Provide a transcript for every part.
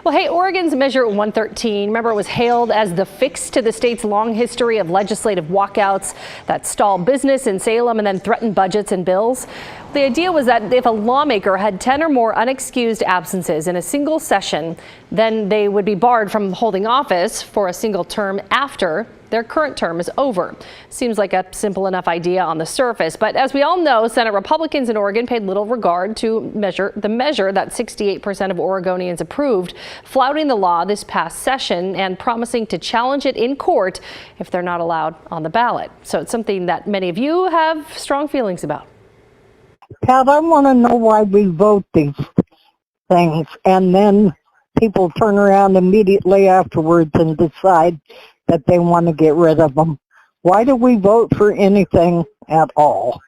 Well, hey, Oregon's Measure 113, remember, it was hailed as the fix to the state's long history of legislative walkouts that stall business in Salem and then threaten budgets and bills. The idea was that if a lawmaker had 10 or more unexcused absences in a single session, then they would be barred from holding office for a single term after their current term is over. Seems like a simple enough idea on the surface, but as we all know, Senate Republicans in Oregon paid little regard to the measure that 68% of Oregonians approved, flouting the law this past session and promising to challenge it in court if they're not allowed on the ballot. So it's something that many of you have strong feelings about. Pat, I want to know why we vote these things and then people turn around immediately afterwards and decide that they want to get rid of them. Why do we vote for anything at all?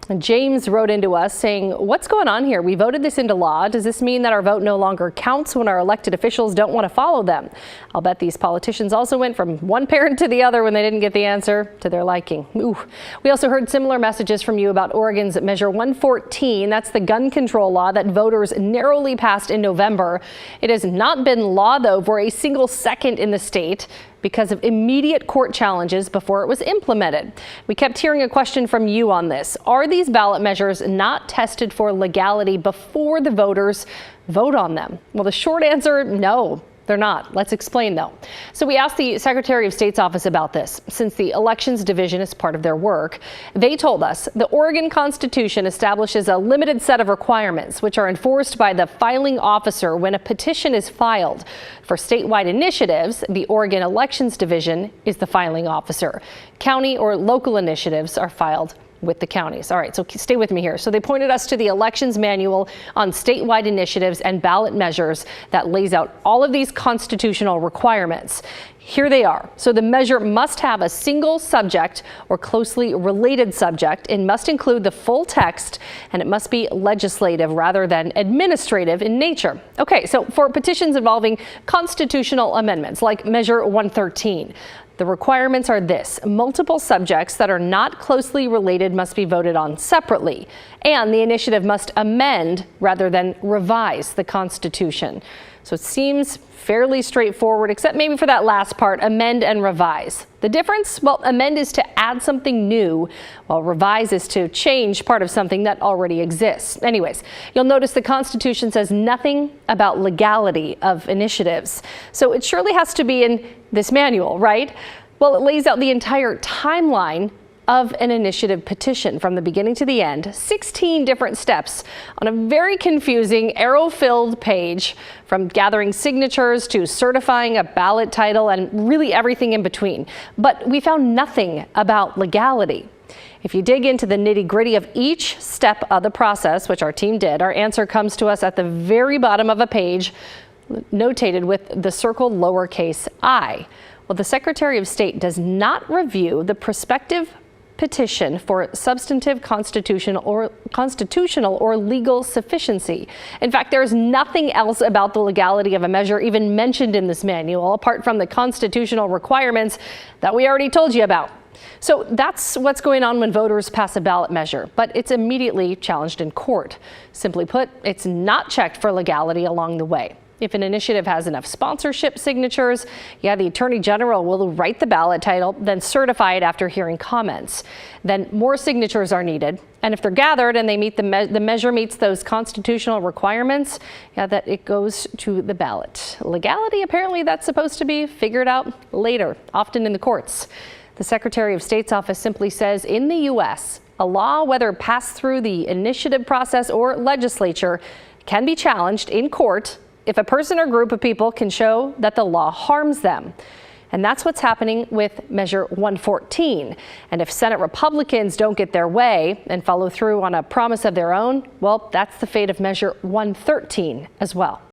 And James wrote into us saying, what's going on here? We voted this into law. Does this mean that our vote no longer counts when our elected officials don't want to follow them? I'll bet these politicians also went from one parent to the other when they didn't get the answer to their liking. Ooh. We also heard similar messages from you about Oregon's Measure 114. That's the gun control law that voters narrowly passed in November. It has not been law, though, for a single second in the state because of immediate court challenges before it was implemented. We kept hearing a question from you on this. Are these ballot measures not tested for legality before the voters vote on them? Well, the short answer, no. They're not. Let's explain, though. So we asked the Secretary of State's office about this, since the Elections Division is part of their work. They told us the Oregon Constitution establishes a limited set of requirements, which are enforced by the filing officer when a petition is filed. For statewide initiatives, the Oregon Elections Division is the filing officer. County or local initiatives are filed with the counties. All right, so stay with me here. So they pointed us to the elections manual on statewide initiatives and ballot measures that lays out all of these constitutional requirements. Here they are. So the measure must have a single subject or closely related subject. It must include the full text, and it must be legislative rather than administrative in nature. Okay, so for petitions involving constitutional amendments like Measure 113, the requirements are this: multiple subjects that are not closely related must be voted on separately, and the initiative must amend rather than revise the Constitution. So it seems fairly straightforward, except maybe for that last part, amend and revise. The difference? Well, amend is to add something new, while revise is to change part of something that already exists. Anyways, you'll notice the Constitution says nothing about legality of initiatives. So it surely has to be in this manual, right? Well, it lays out the entire timeline of an initiative petition from the beginning to the end, 16 different steps on a very confusing arrow-filled page, from gathering signatures to certifying a ballot title and really everything in between. But we found nothing about legality. If you dig into the nitty-gritty of each step of the process, which our team did, our answer comes to us at the very bottom of a page, notated with the circled lowercase I. Well, the Secretary of State does not review the prospective petition for substantive constitutional or legal sufficiency. In fact, there's nothing else about the legality of a measure even mentioned in this manual, apart from the constitutional requirements that we already told you about. So that's what's going on when voters pass a ballot measure, but it's immediately challenged in court. Simply put, it's not checked for legality along the way. If an initiative has enough sponsorship signatures, the Attorney General will write the ballot title, then certify it after hearing comments. Then more signatures are needed. And if they're gathered and they meet the measure meets those constitutional requirements, that it goes to the ballot. Legality, apparently that's supposed to be figured out later, often in the courts. The Secretary of State's office simply says in the U.S., a law, whether passed through the initiative process or legislature, can be challenged in court if a person or group of people can show that the law harms them. And that's what's happening with Measure 114. And if Senate Republicans don't get their way and follow through on a promise of their own, well, that's the fate of Measure 113 as well.